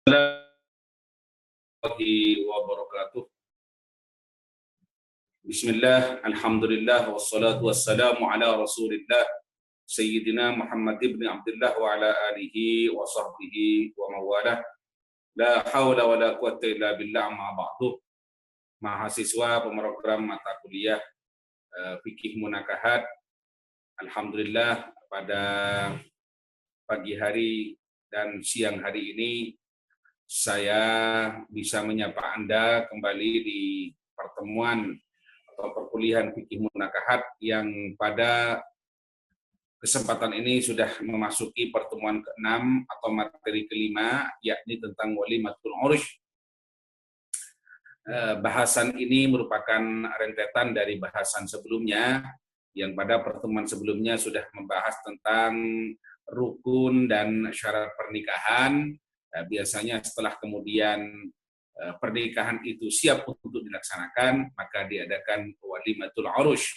Warahmatullahi wabarakatuh. Bismillah, alhamdulillah, wassalatu wassalamu ala rasulillah Sayyidina Muhammad ibn Abdullah wa ala alihi wa sahbihi wa mawalah. La hawla wa la quwata illa billah ma ba'du. Mahasiswa program mata kuliah Fikih Munakahat. Alhamdulillah pada pagi hari dan siang hari ini saya bisa menyapa Anda kembali di pertemuan atau perkuliahan Fikih Munakahat yang pada kesempatan ini sudah memasuki pertemuan ke-6 atau materi kelima, yakni tentang Walimatul Urush. Bahasan ini merupakan rentetan dari bahasan sebelumnya, yang pada pertemuan sebelumnya sudah membahas tentang rukun dan syarat pernikahan. Biasanya setelah kemudian pernikahan itu siap untuk dilaksanakan, maka diadakan Walimatul Urush.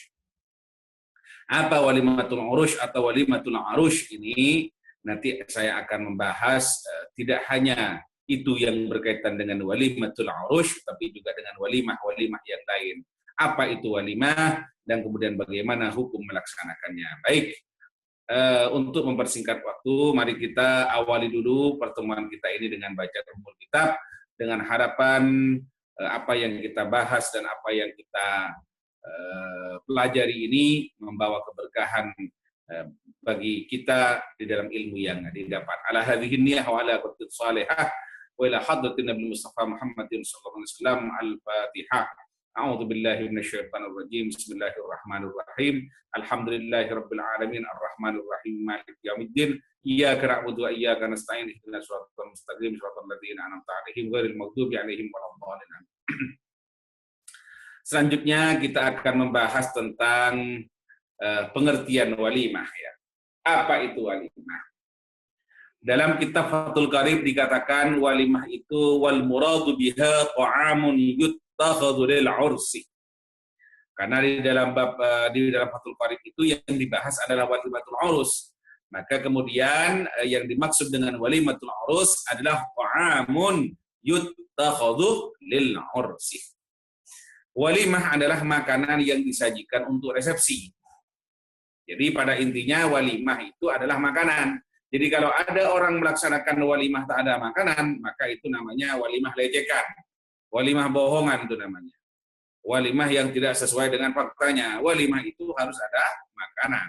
Apa Walimatul Urush atau Walimatul Arush ini? Nanti saya akan membahas tidak hanya itu yang berkaitan dengan Walimatul Urush, tapi juga dengan walimah-walimah yang lain. Apa itu walimah dan kemudian bagaimana hukum melaksanakannya. Baik, untuk mempersingkat waktu, mari kita awali dulu pertemuan kita ini dengan baca Ummul Kitab, dengan harapan apa yang kita bahas dan apa yang kita pelajari ini membawa keberkahan bagi kita di dalam ilmu yang didapat. Ala hadhihi niyyah wa ala qadri salihah wa ila hadratin Nabi Mustafa Muhammadin sallallahu alaihi wasallam. Al-Fatihah. A'udzu billahi minasyaitonir rajim. Bismillahirrahmanirrahim. Alhamdulillahirabbil alamin arrahmanir rahim maliki yaumiddin. Iyyaka na'budu wa iyyaka nasta'in. Ihdinas siratal mustaqim siratal ladzina an'amta 'alaihim ghairil maghdubi 'alaihim waladdallin. Selanjutnya kita akan membahas tentang pengertian walimah ya. Apa itu walimah? Dalam kitab Fathul Qarib dikatakan walimah itu wal muradu biha ta'amun yuttakhadhu lil 'ursi. Karena di dalam Fathul Qarib itu yang dibahas adalah walimatul urus. Maka kemudian yang dimaksud dengan walimatul urus adalah ta'amun yuttakhadhu lil 'ursi. Walimah adalah makanan yang disajikan untuk resepsi. Jadi pada intinya walimah itu adalah makanan. Jadi kalau ada orang melaksanakan walimah tak ada makanan, maka itu namanya walimah lejekan. Walimah bohongan itu namanya. Walimah yang tidak sesuai dengan faktanya. Walimah itu harus ada makanan.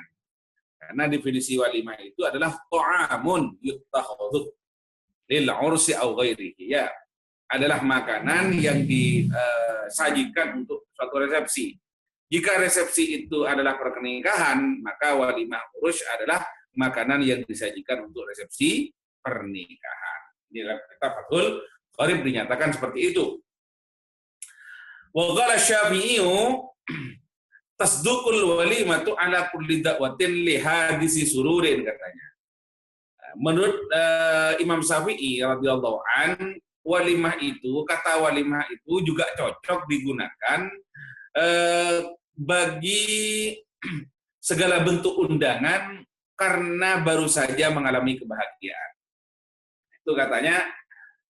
Karena definisi walimah itu adalah ta'amun yuttakhadhu lil 'ursi aw ghairihi. Ya, adalah makanan yang disajikan untuk suatu resepsi. Jika resepsi itu adalah pernikahan, maka walimah urush adalah makanan yang disajikan untuk resepsi pernikahan. Di dalam kitab Fathul Qarib dinyatakan seperti itu. Wa qala Syafi'iyyu tasduqul walimatu ala kulli da'watin li hadisi sururin, katanya. Menurut Imam Syafi'i radhiyallahu an, walimah itu, kata walimah itu juga cocok digunakan bagi segala bentuk undangan karena baru saja mengalami kebahagiaan. Itu katanya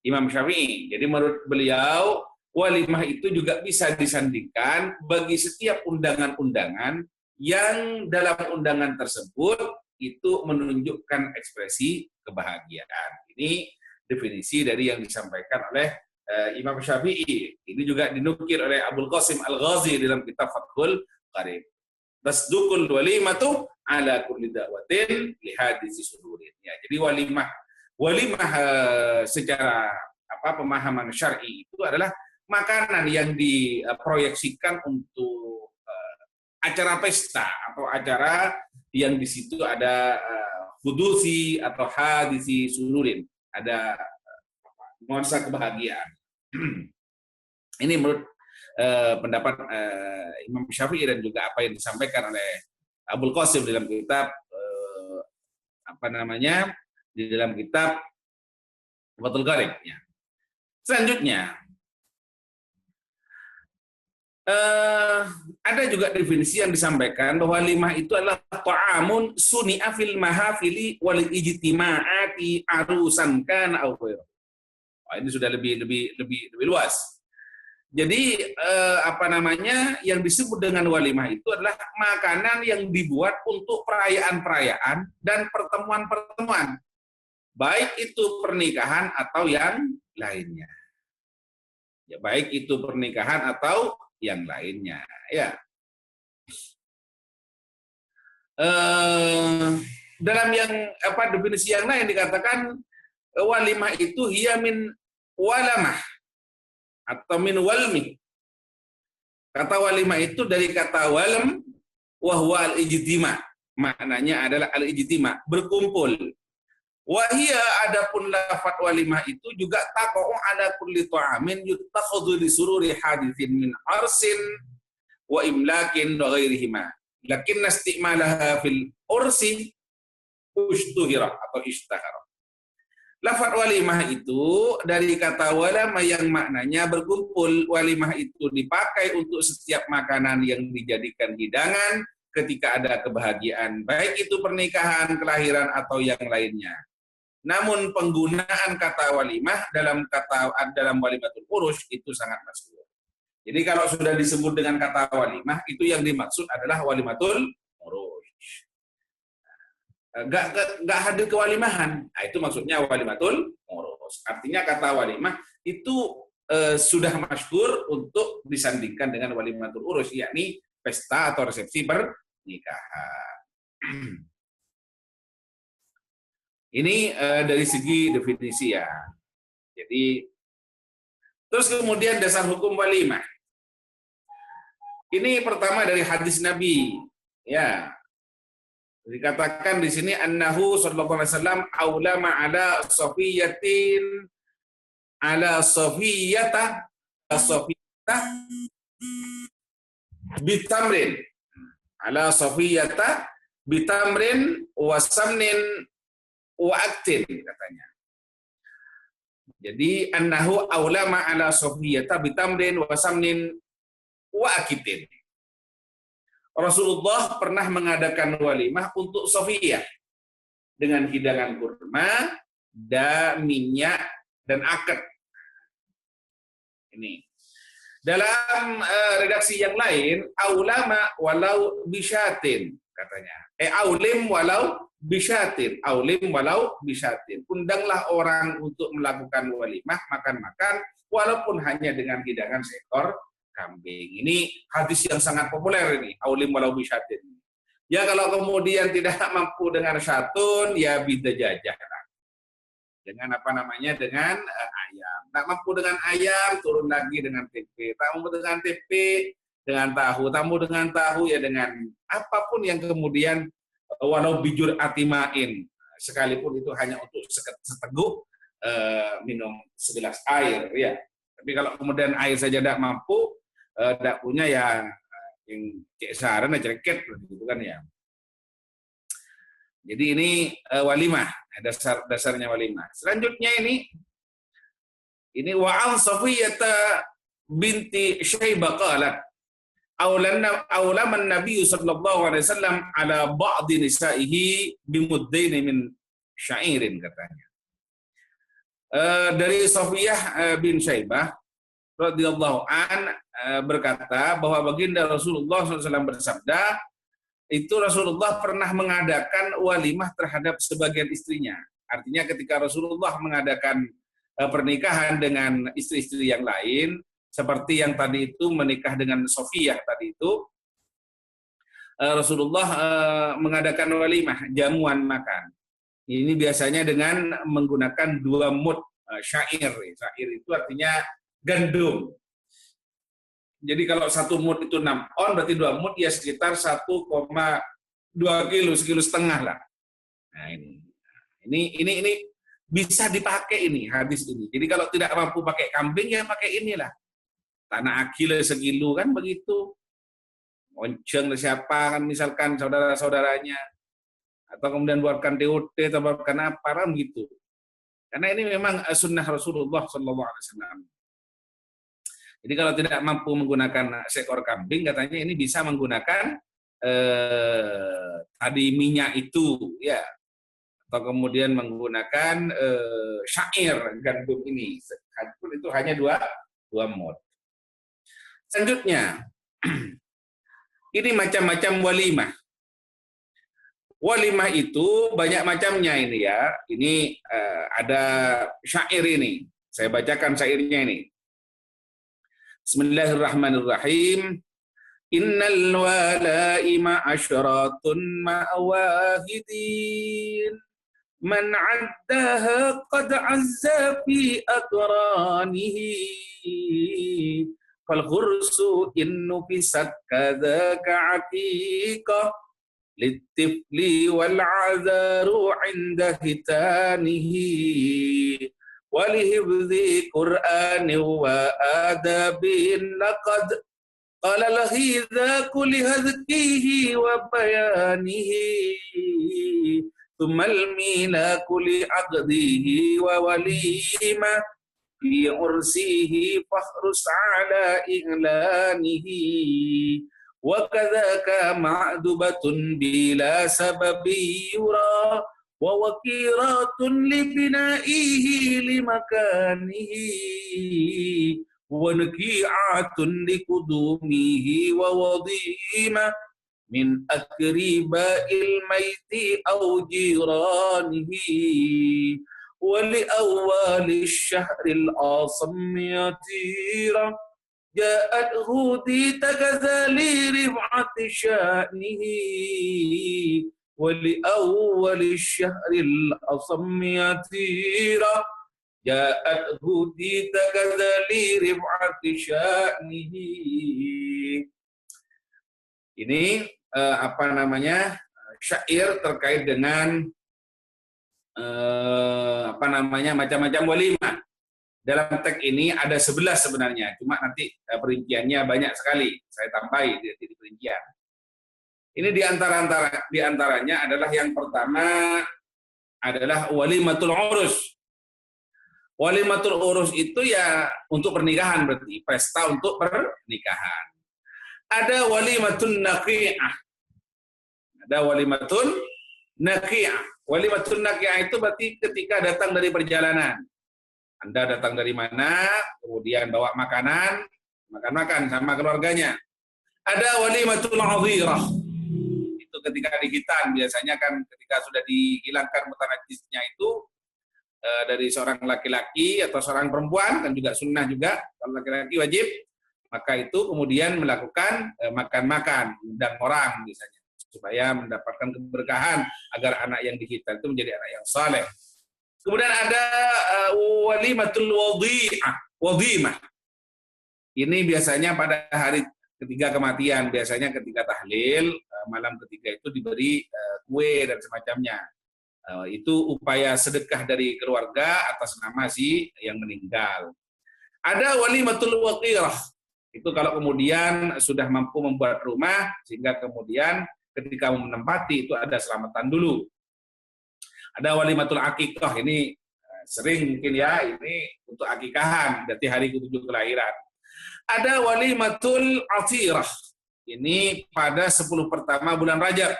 Imam Syafi'i. Jadi menurut beliau, walimah itu juga bisa disandingkan bagi setiap undangan-undangan yang dalam undangan tersebut itu menunjukkan ekspresi kebahagiaan. Ini definisi dari yang disampaikan oleh Imam Syafi'i. Ini juga dinukil oleh Abul Qasim Al-Ghazi dalam kitab Fathul Qarib. Tasdukul walimatu ala kulli da'watin li hadisi sudurin. Ya, jadi walimah secara pemahaman syar'i itu adalah makanan yang diproyeksikan untuk acara pesta atau acara yang di situ ada hudusi atau hadisi sudurin. Ada nuansa kebahagiaan. Ini menurut pendapat Imam Syafi'i dan juga apa yang disampaikan oleh Abul Qasim dalam kitab di dalam kitab Fathul Qarib. Ya. Selanjutnya ada juga definisi yang disampaikan bahwa walimah itu adalah ta'amun suni'a fil mahafili wal ijtima'ati arusan kana aw ghairu. Wah, ini sudah lebih luas. Jadi yang disebut dengan walimah itu adalah makanan yang dibuat untuk perayaan-perayaan dan pertemuan-pertemuan, baik itu pernikahan atau yang lainnya. Ya, baik itu pernikahan atau yang lainnya. Ya. Dalam definisi yang lain dikatakan walimah itu hiya min walamah atau min walmi. Kata walimah itu dari kata walam wa huwa al-ijtima. Maknanya adalah al-ijtima, berkumpul. Wahia adapun lafaz walimah itu juga taqa'u ala kulli ta'amin yuttakhadhu li sururi hadithin min arsin wa imlakin wa ghairihima. Lakin istimalaha fil ursi ushtuhira atau ishtahara. Lafaz walimah itu dari kata walama yang maknanya berkumpul. Walimah itu dipakai untuk setiap makanan yang dijadikan hidangan ketika ada kebahagiaan, baik itu pernikahan, kelahiran atau yang lainnya. Namun penggunaan kata walimah dalam walimatul urus itu sangat masyhur. Jadi kalau sudah disebut dengan kata walimah, itu yang dimaksud adalah walimatul urus. Nggak hadir kewalimahan. Nah, itu maksudnya walimatul urus. Artinya kata walimah itu sudah masyhur untuk disandingkan dengan walimatul urus, yakni pesta atau resepsi pernikahan. Ini dari segi definisi ya. Jadi terus kemudian dasar hukum walimah. Ini pertama dari hadis Nabi, ya. Dikatakan di sini annahu sallallahu alaihi wasallam aulama ala safiyatin ala safiyata bitamrin ala safiyata bitamrin wa samnin wa aktin katanya. Jadi annahu aulama ala safiyata bitamrin wa samnin wa akitin. Rasulullah pernah mengadakan walimah untuk Sofiyah dengan hidangan kurma, minyak, dan akad. Ini. Dalam redaksi yang lain, aulama walau bisyatin katanya. Aulim walau bisyatin. Aulim walau bisyatin. Undanglah orang untuk melakukan walimah, makan-makan, walaupun hanya dengan hidangan seekor kambing. Ini hadis yang sangat populer ini, aulim walau bisyatin. Ya kalau kemudian tidak mampu dengan syatun, ya bida jajah. Dengan dengan ayam. Tak mampu dengan ayam, turun lagi dengan tempe. Tak mampu dengan tempe, dengan tahu. Tak mampu dengan tahu, ya dengan apapun yang kemudian walau bijur atimain. Sekalipun itu hanya untuk seteguk minum segelas air, ya. Tapi kalau kemudian air saja tidak mampu, tidak punya yang cek saran cereket gitu kan ya. Jadi ini walimah, dasarnya walimah. Selanjutnya ini wa'an Safiyata binti Syaibah qalat aulaman Nabi sallallahu alaihi wasallam ala ba'd nisaihi bimuddain min sya'irin katanya. Dari Safiyah bin Syaibah radhiyallahu an berkata bahwa baginda Rasulullah SAW bersabda, itu Rasulullah pernah mengadakan walimah terhadap sebagian istrinya. Artinya ketika Rasulullah mengadakan pernikahan dengan istri-istri yang lain, seperti yang tadi itu menikah dengan Sofiyah tadi itu, Rasulullah mengadakan walimah, jamuan makan. Ini biasanya dengan menggunakan 2 mud syair. Syair itu artinya gandum. Jadi kalau 1 mud itu 6 on, berarti 2 mud ya sekitar 1,2 kilo, 1,5 kilo lah. Nah ini bisa dipakai ini hadis ini. Jadi kalau tidak mampu pakai kambing ya pakai inilah. Tanah akil 1 kilo kan begitu. Monceng siapa kan misalkan saudara-saudaranya. Atau kemudian buatkan TOT atau buatkan apa kan gitu. Karena ini memang sunnah Rasulullah SAW. Jadi kalau tidak mampu menggunakan seekor kambing, katanya ini bisa menggunakan tadi minyak itu, ya atau kemudian menggunakan syair gandum ini. Itu hanya dua mod. Selanjutnya, ini macam-macam walimah. Walimah itu banyak macamnya ini ya. Ini ada syair ini. Saya bacakan syairnya ini. Bismillahirrahmanirrahim. Innal walaima asyaratun ma'wahidin. Man 'addaha qad 'azza fi aqranihi. Fal ghursu innu bisat kadzaka 'aqiqah. للطفل والعذار عند ختانه ولحفظ قرآن وآداب لقد قال الهذاك لهذكيه وبيانه ثم الميلاك لعقده ووليمة في عرسه فاحرص على إعلانه وكذاك معدبة بلا سبب يرى ووكيرات لبنائه لمكانه ونكيعة لقدومه ووضيمة من أقرباء الميت أو جيرانه ولأول الشهر الأعصم يطيرا جاءت هودي تغزالي رفعة شأنه ولأول الشهر الأصم يطيرا جاءت هودي تغزالي رفعة شأنه. Ini syair terkait dengan macam-macam walimah. Dalam teks ini ada 11 sebenarnya, cuma nanti perinciannya banyak sekali. Saya tambahi di perincian. Ini di antaranya adalah yang pertama adalah walimatul urus. Walimatul urus itu ya untuk pernikahan, berarti pesta untuk pernikahan. Ada walimatun naqi'ah. Ada walimatun naqi'ah. Walimatun naqi'ah itu berarti ketika datang dari perjalanan. Anda datang dari mana, kemudian bawa makanan, makan sama keluarganya. Ada walimatul 'adhirah. Itu ketika dihitan, biasanya kan ketika sudah dihilangkan mutanajjisnya itu dari seorang laki-laki atau seorang perempuan, kan juga sunnah juga, kalau laki-laki wajib, maka itu kemudian melakukan makan-makan, undang orang misalnya, supaya mendapatkan keberkahan agar anak yang dihitan itu menjadi anak yang saleh. Kemudian ada walimatul wadhimah. Ini biasanya pada hari ketiga kematian, biasanya ketika tahlil, malam ketiga itu diberi kue dan semacamnya. Itu upaya sedekah dari keluarga atas nama si yang meninggal. Ada walimatul waqirah. Itu kalau kemudian sudah mampu membuat rumah, sehingga kemudian ketika menempati itu ada selamatan dulu. Ada walimatul akikah, ini sering mungkin ya, ini untuk akikahan, berarti hari ke-7 kelahiran. Ada walimatul atirah, ini pada 10 pertama bulan Rajab.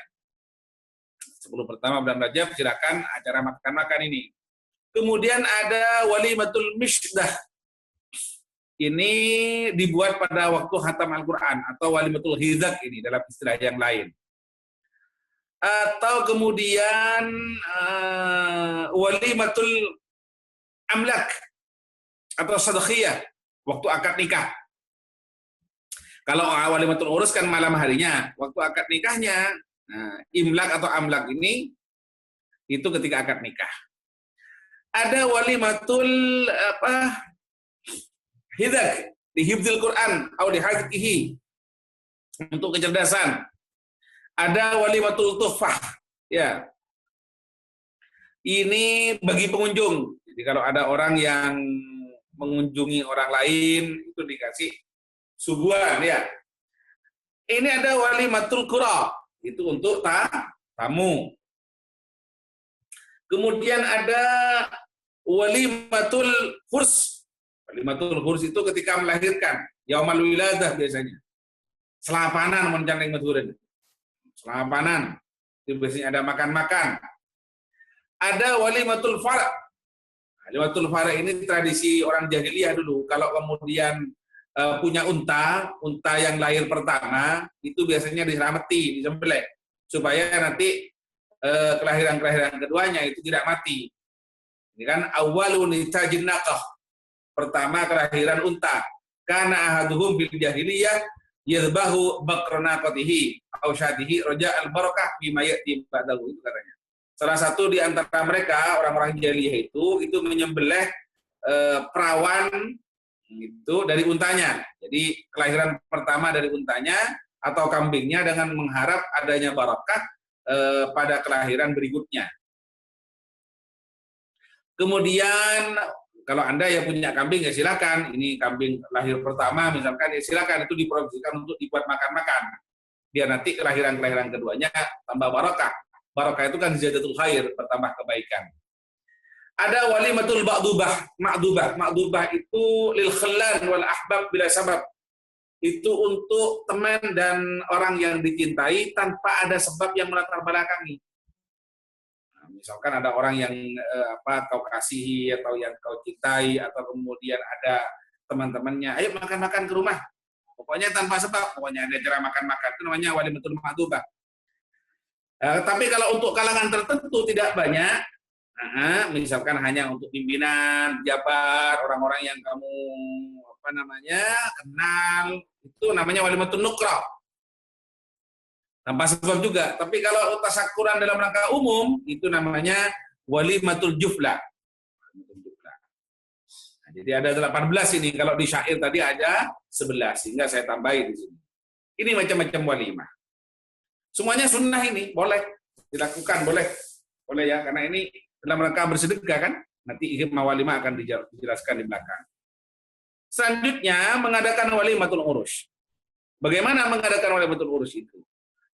10 pertama bulan Rajab, silakan acara makan-makan ini. Kemudian ada walimatul mishdah, ini dibuat pada waktu khatam Al-Quran, atau walimatul hizak ini dalam istilah yang lain. Atau kemudian walimatul amlak atau sadaqiyah waktu akad nikah. Kalau walimatul urus kan malam harinya, waktu akad nikahnya, imlak atau amlak ini itu ketika akad nikah. Ada walimatul hidak di hifdzil Quran atau di hakikihi untuk kecerdasan. Ada walimatul tuhfah, ya. Ini bagi pengunjung. Jadi kalau ada orang yang mengunjungi orang lain itu dikasih suguhan, ya. Ini ada walimatul qura, itu untuk tamu. Kemudian ada walimatul khurs. Walimatul khurs itu ketika melahirkan, yaumal wiladah biasanya. Selapanan menjang ing madhurin. Selapanan. Itu biasanya ada makan-makan. Ada walimatul fara'. Walimatul fara' ini tradisi orang jahiliyah dulu. Kalau kemudian punya unta yang lahir pertama, itu biasanya diselamati, disembelih. Supaya nanti kelahiran-kelahiran keduanya itu tidak mati. Ini kan awwalu nitajin naqah. Pertama kelahiran unta. Kana ahaduhum bil jahiliyah yadhbahu baqrana qatihi aw syadihi raja al barakah bima yati ba'dahu, itu katanya. Salah satu di antara mereka orang-orang jahiliyah itu menyembelih perawan itu dari untanya. Jadi kelahiran pertama dari untanya atau kambingnya dengan mengharap adanya barakah pada kelahiran berikutnya. Kemudian kalau Anda yang punya kambing ya silakan, ini kambing lahir pertama misalkan ya silakan, itu diproduksikan untuk dibuat makan-makan. Biar nanti kelahiran-kelahiran keduanya tambah barakah. Barakah itu kan ziyadatul khair, bertambah kebaikan. Ada walimatul ma'dubah. Ma'dubah itu lil khillan wal ahbab bila sabab. Itu untuk teman dan orang yang dicintai tanpa ada sebab yang melatar belakangi. Misalkan ada orang yang kau kasihi atau yang kau cintai, atau kemudian ada teman-temannya, ayo makan-makan ke rumah. Pokoknya tanpa sebab, pokoknya ada cara makan-makan, itu namanya walimatul ma'dubah. Tapi kalau untuk kalangan tertentu tidak banyak, misalkan hanya untuk pimpinan, pejabat, orang-orang yang kamu kenal, itu namanya walimatul nukrah. Tanpa sebab juga. Tapi kalau tasakuran dalam rangka umum, itu namanya walimatul jufla. Nah, jadi ada 18 ini. Kalau di syair tadi ada 11, sehingga saya tambahin di sini. Ini macam-macam walimah. Semuanya sunnah ini, boleh dilakukan, boleh ya, karena ini dalam rangka bersedekah kan. Nanti hikmah walimah akan dijelaskan di belakang. Selanjutnya mengadakan walimatul urus. Bagaimana mengadakan walimatul urus itu?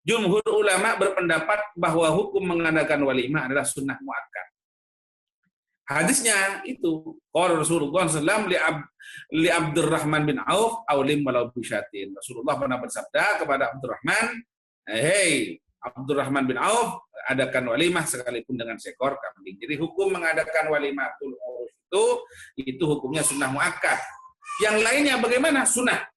Jumhur ulama berpendapat bahwa hukum mengadakan walimah adalah sunnah muakkad. Hadisnya itu, qala Rasulullah sallallahu alaihi wasallam li Abdurrahman bin Auf aulim walau bisyatin. Rasulullah pernah bersabda kepada Abdurrahman, "Hei Abdurrahman bin Auf, adakan walimah sekalipun dengan seekor kambing." Jadi hukum mengadakan walimatul urus itu hukumnya sunnah muakkad. Yang lainnya bagaimana? Sunnah.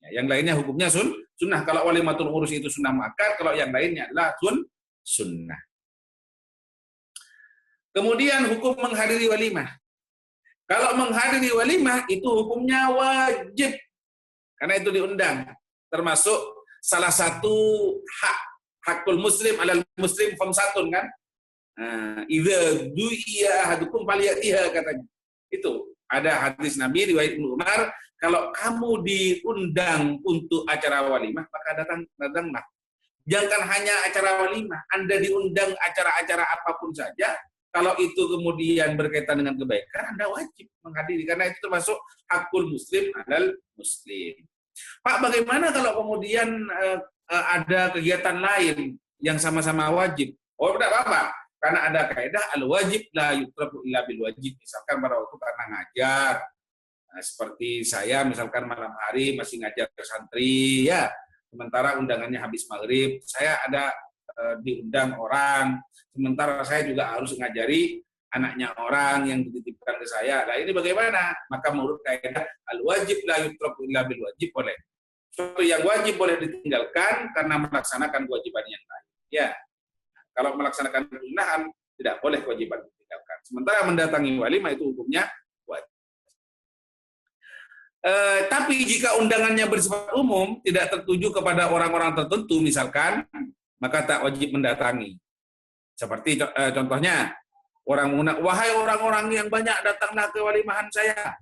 Yang lainnya hukumnya sunnah. Kalau walimatul urus itu sunnah muakkad, kalau yang lainnya adalah sunnah. Kemudian hukum menghadiri walimah. Kalau menghadiri walimah itu hukumnya wajib, karena itu diundang. Termasuk salah satu hakul muslim alal muslim khamsatun kan. Idza du'iya ahadukum falyatiha, katanya. Itu ada hadis Nabi riwayat Ibnu Umar, kalau kamu diundang untuk acara walimah, maka datanglah. Jangan hanya acara walimah, Anda diundang acara-acara apapun saja, kalau itu kemudian berkaitan dengan kebaikan, Anda wajib menghadiri, karena itu termasuk hakul muslim alal muslim. Pak, bagaimana kalau kemudian ada kegiatan lain yang sama-sama wajib? Oh, tidak apa-apa. Karena ada kaidah al-wajib la yutraku illa bil wajib. Misalkan pada waktu karena ngajar, seperti saya misalkan malam hari masih ngajar ke santri ya, sementara undangannya habis maghrib, saya ada diundang orang, sementara saya juga harus ngajari anaknya orang yang dititipkan ke saya. Nah, ini bagaimana? Maka menurut kaidah al-wajib la yutraku illa bil wajib, boleh. Sesuatu yang wajib boleh ditinggalkan karena melaksanakan kewajiban yang lain. Ya. Kalau melaksanakan kesunahan, tidak boleh kewajiban ditinggalkan. Sementara mendatangi walimah itu hukumnya wajib. Tapi jika undangannya bersifat umum, tidak tertuju kepada orang-orang tertentu misalkan, maka tak wajib mendatangi. Seperti contohnya, orang mengundang, wahai orang-orang yang banyak datanglah ke walimahan saya.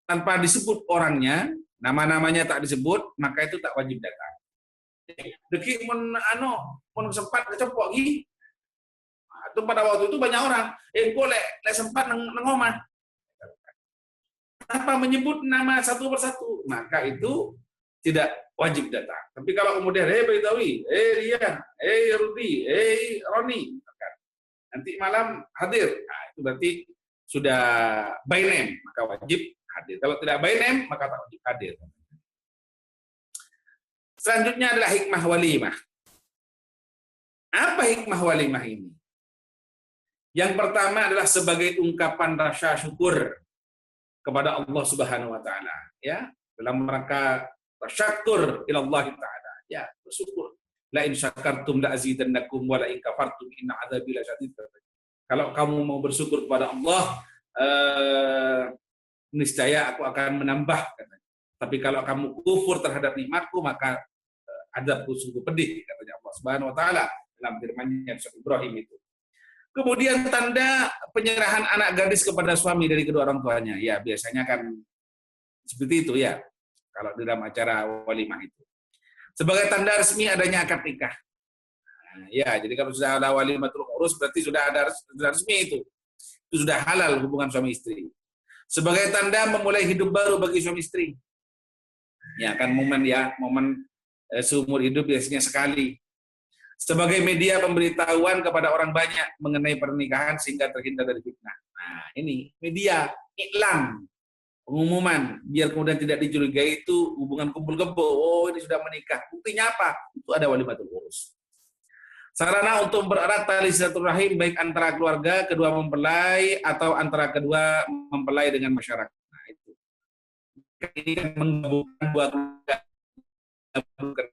Tanpa disebut orangnya, nama-namanya tak disebut, maka itu tak wajib datang. Deki mun sempat kecepok gini. Itu pada waktu itu banyak orang, boleh sempat nang omah. Tanpa menyebut nama satu persatu, maka itu tidak wajib datang. Tapi kalau kemudian, Baitawi, Rian, Rudi, Roni, nanti malam hadir, nah, itu berarti sudah by name, maka wajib hadir. Kalau tidak by name, maka tak wajib hadir. Selanjutnya adalah hikmah walimah. Apa hikmah walimah ini? Yang pertama adalah sebagai ungkapan rasa syukur kepada Allah Subhanahu wa taala, ya, dalam rangka tasyakkur ila Allah taala, ya, bersyukur. La in syakartum la azidannakum wa la in kafartum inna adzabi lasyadid. Kalau kamu mau bersyukur kepada Allah, niscaya aku akan menambah, katanya. Tapi kalau kamu kufur terhadap nikmatku, maka azabku sungguh pedih, katanya Allah Subhanahu wa taala dalam firman-Nya surat Ibrahim itu. Kemudian tanda penyerahan anak gadis kepada suami dari kedua orang tuanya. Ya, biasanya kan seperti itu ya, kalau di dalam acara walimah itu. Sebagai tanda resmi adanya akad nikah. Nah, ya, jadi kalau sudah ada walimatul urus berarti sudah resmi itu. Itu sudah halal hubungan suami istri. Sebagai tanda memulai hidup baru bagi suami istri. Ya, kan momen seumur hidup biasanya sekali. Sebagai media pemberitahuan kepada orang banyak mengenai pernikahan sehingga terhindar dari fitnah. Nah, ini media iklan, pengumuman, biar kemudian tidak dicurigai itu hubungan kumpul kebo. Oh, ini sudah menikah. Buktinya apa? Itu ada walimatul urus. Sarana untuk bererat tali silaturahim baik antara keluarga kedua mempelai atau antara kedua mempelai dengan masyarakat. Nah, itu. Ini kan menggabungkan dua keluarga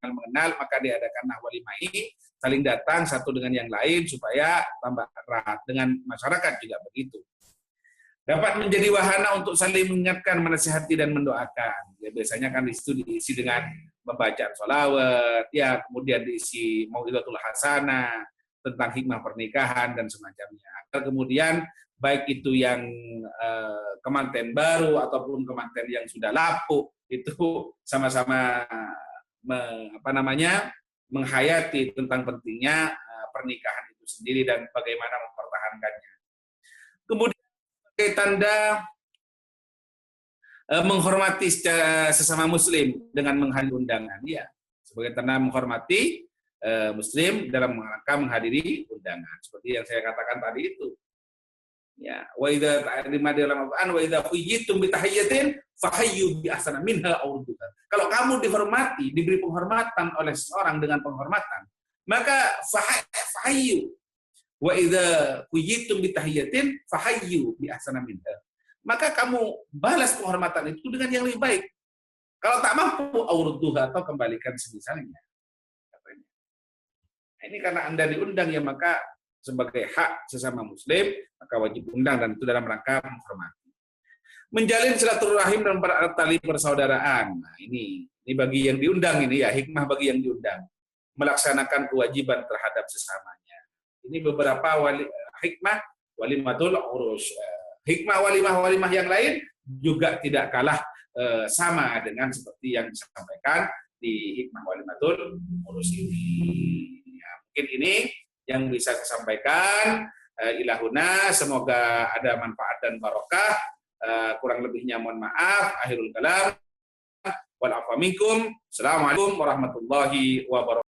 mengenal, maka diadakanlah walimah ini, saling datang satu dengan yang lain supaya tambah erat. Dengan masyarakat juga begitu. Dapat menjadi wahana untuk saling mengingatkan, menasihati dan mendoakan. Ya, biasanya kan itu diisi dengan membaca sholawat, ya, kemudian diisi mau'izatul hasanah tentang hikmah pernikahan dan semacamnya. Agar kemudian baik itu yang kemanten baru ataupun kemanten yang sudah lapuk itu sama-sama menghayati tentang pentingnya pernikahan itu sendiri dan bagaimana mempertahankannya. Kemudian sebagai tanda menghormati sesama muslim dengan menghadiri undangan, ya, sebagai tanda menghormati muslim dalam rangka menghadiri undangan seperti yang saya katakan tadi itu. Ya, wa idza ta'lima dalam Al-Qur'an wa idza quyitum bi tahiyyatin fahayyu bi ahsana minha aw rudduha. Kalau kamu dihormati, diberi penghormatan oleh seseorang dengan penghormatan, maka fahayyu. Wa idza quyitum bi tahiyyatin fahayyu bi ahsana minha. Maka kamu balas penghormatan itu dengan yang lebih baik. Kalau tak mampu aw rudduha, atau kembalikan semisalnya. Ini karena Anda diundang, ya, maka sebagai hak sesama muslim, maka wajib undang, dan itu dalam rangka menghormati. Menjalin silaturahim dan bererat tali persaudaraan. Nah, ini bagi yang diundang, ini ya hikmah bagi yang diundang. Melaksanakan kewajiban terhadap sesamanya. Ini beberapa hikmah walimatul urus. Hikmah walimah yang lain juga tidak kalah sama dengan seperti yang disampaikan di hikmah walimatul urus ini. Ya, mungkin ini yang bisa saya sampaikan. Ilahuna, semoga ada manfaat dan barokah. Kurang lebihnya mohon maaf. Akhirul kalam. Wal afa minkum. Assalamualaikum warahmatullahi wabarakatuh.